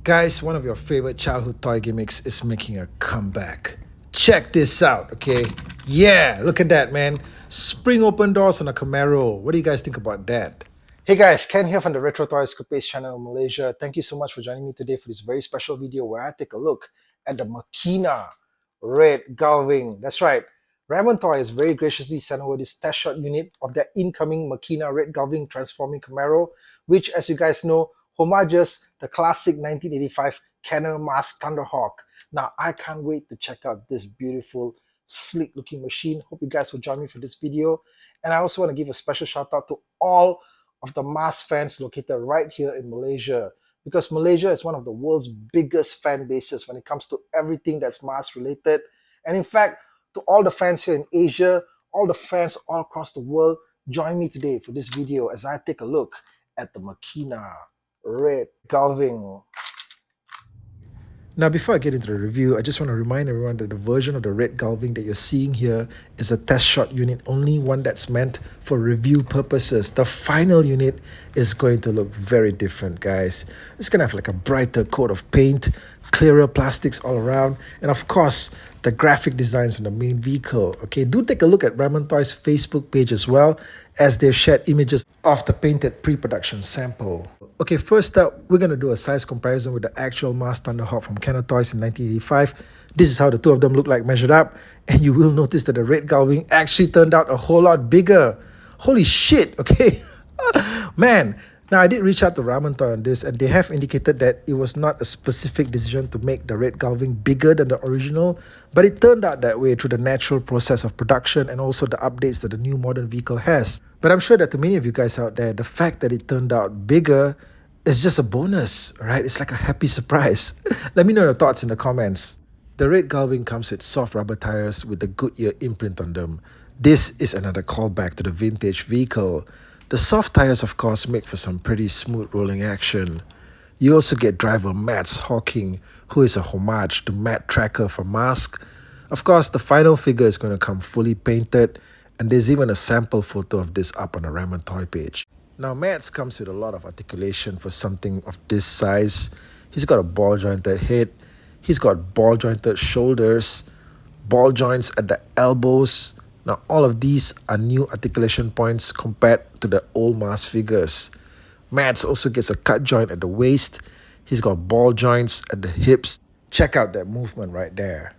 Guys, one of your favorite childhood toy gimmicks is making a comeback. Check this out, okay? Yeah, look at that, man. Spring open doors on a Camaro. What do you guys think about that? Hey guys, Ken here from the Retro Toy Escapades channel in Malaysia. Thank you so much for joining me today for this very special video where I take a look at the MAKINA Red Golwing. That's right. Raymond Toy has very graciously sent over this test shot unit of their incoming MAKINA Red Golwing transforming Camaro, which, as you guys know, homages the classic 1985 Canon M.A.S.K Thunderhawk. Now, I can't wait to check out this beautiful, sleek-looking machine. Hope you guys will join me for this video. And I also want to give a special shout out to all of the M.A.S.K fans located right here in Malaysia, because Malaysia is one of the world's biggest fan bases when it comes to everything that's M.A.S.K related. And in fact, to all the fans here in Asia, all the fans all across the world, join me today for this video as I take a look at the MAKINA Red Golwing. Now, before I get into the review, I just want to remind everyone that the version of the Red Golwing that you're seeing here is a test shot unit, only one that's meant for review purposes. The final unit is going to look very different, guys. It's going to have like a brighter coat of paint, clearer plastics all around, and of course, the graphic designs on the main vehicle. Okay, do take a look at Raymond Toy's Facebook page as well, as they've shared images of the painted pre-production sample. Okay, first up, we're going to do a size comparison with the actual M.A.S.K Thunderhawk from Canon Toys in 1985. This is how the two of them look like measured up, and you will notice that the Red Golwing actually turned out a whole lot bigger. Holy shit, okay? Man, now I did reach out to Raymond Toy on this, and they have indicated that it was not a specific decision to make the Red Golwing bigger than the original, but it turned out that way through the natural process of production and also the updates that the new modern vehicle has. But I'm sure that to many of you guys out there, the fact that it turned out bigger is just a bonus, right? It's like a happy surprise. Let me know your thoughts in the comments. The Red Golwing comes with soft rubber tires with the Goodyear imprint on them. This is another callback to the vintage vehicle. The soft tires, of course, make for some pretty smooth rolling action. You also get driver Mads Hawking, who is a homage to Matt Tracker from M.A.S.K. Of course, the final figure is going to come fully painted, and there's even a sample photo of this up on the Raymond Toy page. Now, Mads comes with a lot of articulation for something of this size. He's got a ball-jointed head, he's got ball-jointed shoulders, ball joints at the elbows. Now, all of these are new articulation points compared to the old M.A.S.K figures. Mads also gets a cut joint at the waist. He's got ball joints at the hips. Check out that movement right there.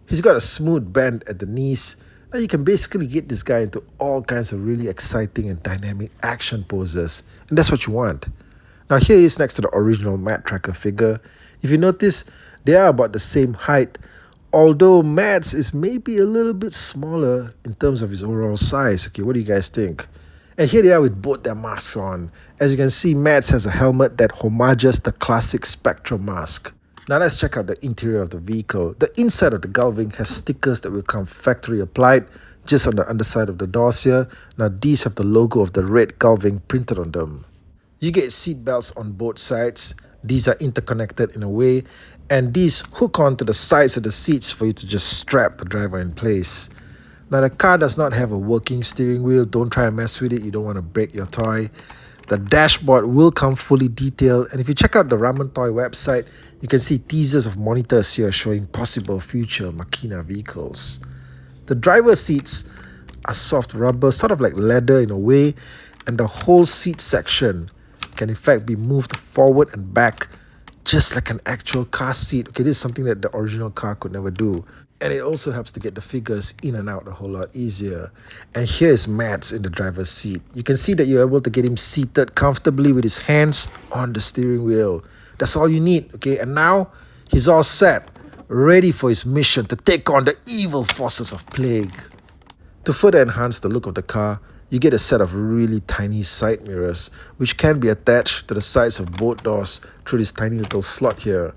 He's got a smooth bend at the knees. Now you can basically get this guy into all kinds of really exciting and dynamic action poses. And that's what you want. Now here he is next to the original Matt Tracker figure. If you notice, they are about the same height, although Mads is maybe a little bit smaller in terms of his overall size. Okay, what do you guys think? And here they are with both their masks on. As you can see, Mads has a helmet that homages the classic Spectrum mask. Now let's check out the interior of the vehicle. The inside of the Golwing has stickers that will come factory applied just on the underside of the doors here. Now these have the logo of the Red Golwing printed on them. You get seat belts on both sides. These are interconnected in a way, and these hook onto the sides of the seats for you to just strap the driver in place. Now the car does not have a working steering wheel. Don't try and mess with it. You don't want to break your toy. The dashboard will come fully detailed, and if you check out the Raymond Toy website, you can see teasers of monitors here showing possible future MAKINA vehicles. The driver's seats are soft rubber, sort of like leather in a way, and the whole seat section can in fact be moved forward and back just like an actual car seat. Okay, this is something that the original car could never do. And it also helps to get the figures in and out a whole lot easier. And here is Mads in the driver's seat. You can see that you're able to get him seated comfortably with his hands on the steering wheel. That's all you need, okay? And now he's all set, ready for his mission to take on the evil forces of plague. To further enhance the look of the car, you get a set of really tiny side mirrors, which can be attached to the sides of both doors through this tiny little slot here.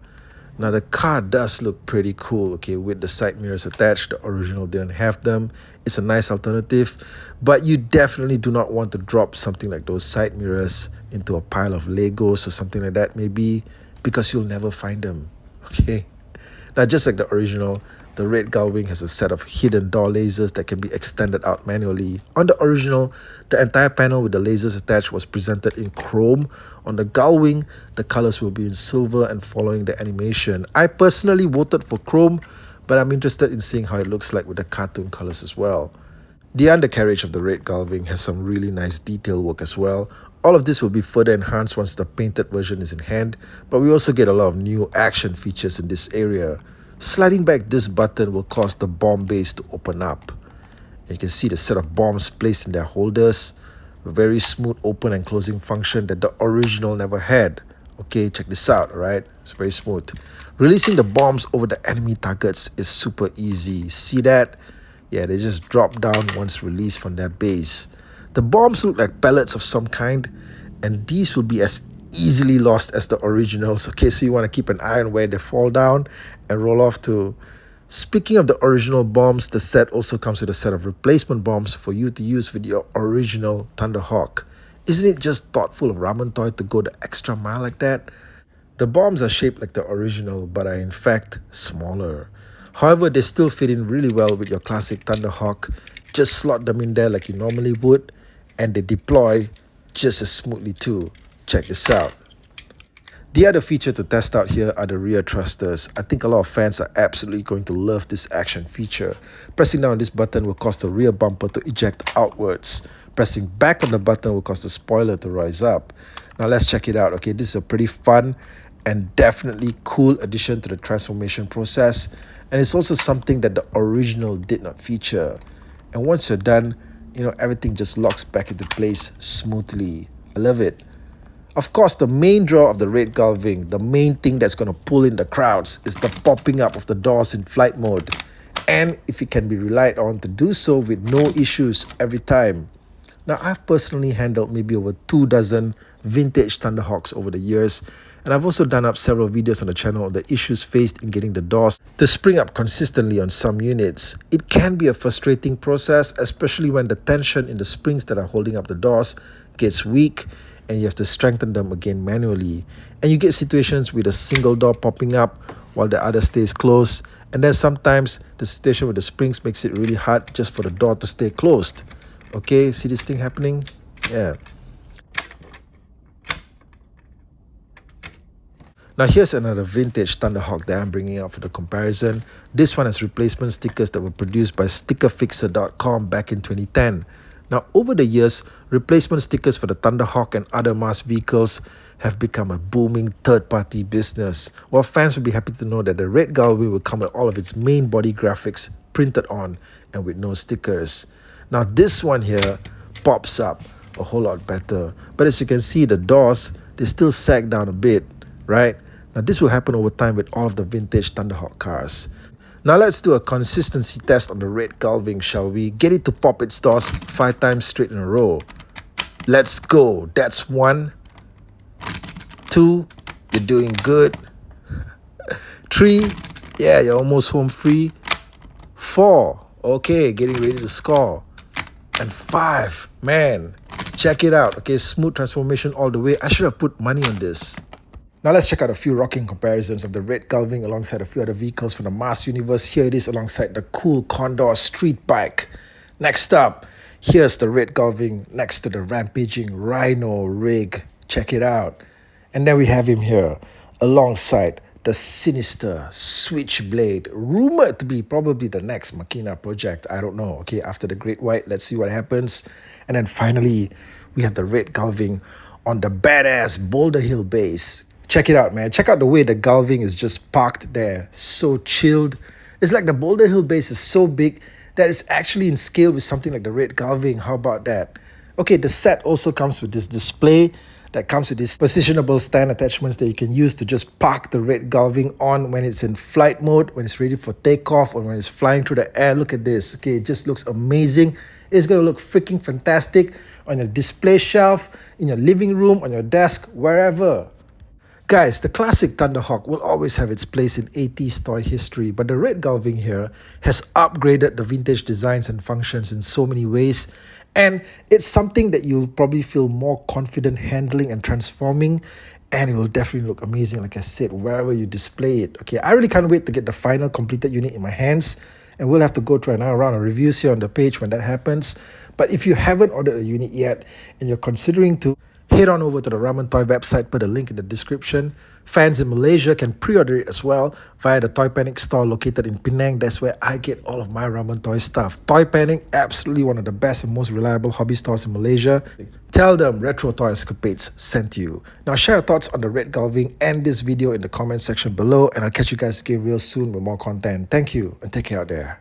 Now the car does look pretty cool, okay, with the side mirrors attached. The original didn't have them. It's a nice alternative, but you definitely do not want to drop something like those side mirrors into a pile of Legos or something like that maybe, because you'll never find them, okay? Now just like the original, the Red Golwing has a set of hidden door lasers that can be extended out manually. On the original, the entire panel with the lasers attached was presented in chrome. On the Gullwing, the colors will be in silver and following the animation. I personally voted for chrome, but I'm interested in seeing how it looks like with the cartoon colors as well. The undercarriage of the Red Golwing has some really nice detail work as well. All of this will be further enhanced once the painted version is in hand, but we also get a lot of new action features in this area. Sliding back this button will cause the bomb base to open up. And you can see the set of bombs placed in their holders. A very smooth open and closing function that the original never had. Okay, check this out, alright? It's very smooth. Releasing the bombs over the enemy targets is super easy. See that? Yeah, they just drop down once released from their base. The bombs look like pellets of some kind, and these will be as easily lost as the originals. Okay, so you want to keep an eye on where they fall down and roll off to. Speaking of the original bombs, the set also comes with a set of replacement bombs for you to use with your original Thunderhawk. Isn't it just thoughtful of Ramen Toy to go the extra mile like that? The bombs are shaped like the original, but are in fact smaller. However, they still fit in really well with your classic Thunderhawk. Just slot them in there like you normally would, and they deploy just as smoothly too. Check this out. The other feature to test out here are the rear thrusters. I think a lot of fans are absolutely going to love this action feature. Pressing down on this button will cause the rear bumper to eject outwards. Pressing back on the button will cause the spoiler to rise up. Now let's check it out. Okay, this is a pretty fun and definitely cool addition to the transformation process. And it's also something that the original did not feature. And once you're done, everything just locks back into place smoothly. I love it. Of course, the main draw of the Red Golwing, the main thing that's going to pull in the crowds, is the popping up of the doors in flight mode. And if it can be relied on to do so with no issues every time. Now, I've personally handled maybe over 24 vintage Thunderhawks over the years, and I've also done up several videos on the channel on the issues faced in getting the doors to spring up consistently on some units. It can be a frustrating process, especially when the tension in the springs that are holding up the doors gets weak and you have to strengthen them again manually. And you get situations with a single door popping up while the other stays closed, and then sometimes the situation with the springs makes it really hard just for the door to stay closed. Okay, see this thing happening? Yeah. Now here's another vintage Thunderhawk that I'm bringing out for the comparison. This one has replacement stickers that were produced by stickerfixer.com back in 2010. Now over the years, replacement stickers for the Thunderhawk and other M.A.S.K vehicles have become a booming third-party business. While fans will be happy to know that the Red Golwing will come with all of its main body graphics printed on and with no stickers. Now this one here pops up a whole lot better. But as you can see, the doors, they still sag down a bit, right? Now this will happen over time with all of the vintage Thunderhawk cars. Now let's do a consistency test on the Red Golwing, shall we? Get it to pop its doors 5 times straight in a row. Let's go. That's 1. 2, you're doing good. 3, yeah, you're almost home free. 4, okay, getting ready to score. And 5, man, check it out. Okay, smooth transformation all the way. I should have put money on this. Now let's check out a few rocking comparisons of the Red Golwing alongside a few other vehicles from the M.A.S.K universe. Here it is alongside the cool Condor street bike. Next up, here's the Red Golwing next to the rampaging Rhino rig. Check it out. And then we have him here alongside the sinister Switchblade, rumored to be probably the next MAKINA project. I don't know. Okay, after the Great White, let's see what happens. And then finally, we have the Red Golwing on the badass Boulder Hill base. Check it out, man. Check out the way the Golwing is just parked there. So chilled. It's like the Boulder Hill base is so big that it's actually in scale with something like the Red Golwing. How about that? Okay, the set also comes with this display that comes with these positionable stand attachments that you can use to just park the Red Golwing on when it's in flight mode, when it's ready for takeoff, or when it's flying through the air. Look at this. Okay, it just looks amazing. It's going to look freaking fantastic on your display shelf, in your living room, on your desk, wherever. Guys, the classic Thunderhawk will always have its place in 80s toy history, but the Red Golwing here has upgraded the vintage designs and functions in so many ways, and it's something that you'll probably feel more confident handling and transforming, and it will definitely look amazing, like I said, wherever you display it. Okay, I really can't wait to get the final completed unit in my hands, and we'll have to go through another round of reviews here on the page when that happens. But if you haven't ordered a unit yet and you're considering to, head on over to the Ramen Toy website, put a link in the description. Fans in Malaysia can pre-order it as well via the Toy Panic store located in Penang. That's where I get all of my Ramen Toy stuff. Toy Panic, absolutely one of the best and most reliable hobby stores in Malaysia. Tell them Retro Toy Escapades sent you. Now share your thoughts on the Red Golwing and this video in the comment section below, and I'll catch you guys again real soon with more content. Thank you and take care out there.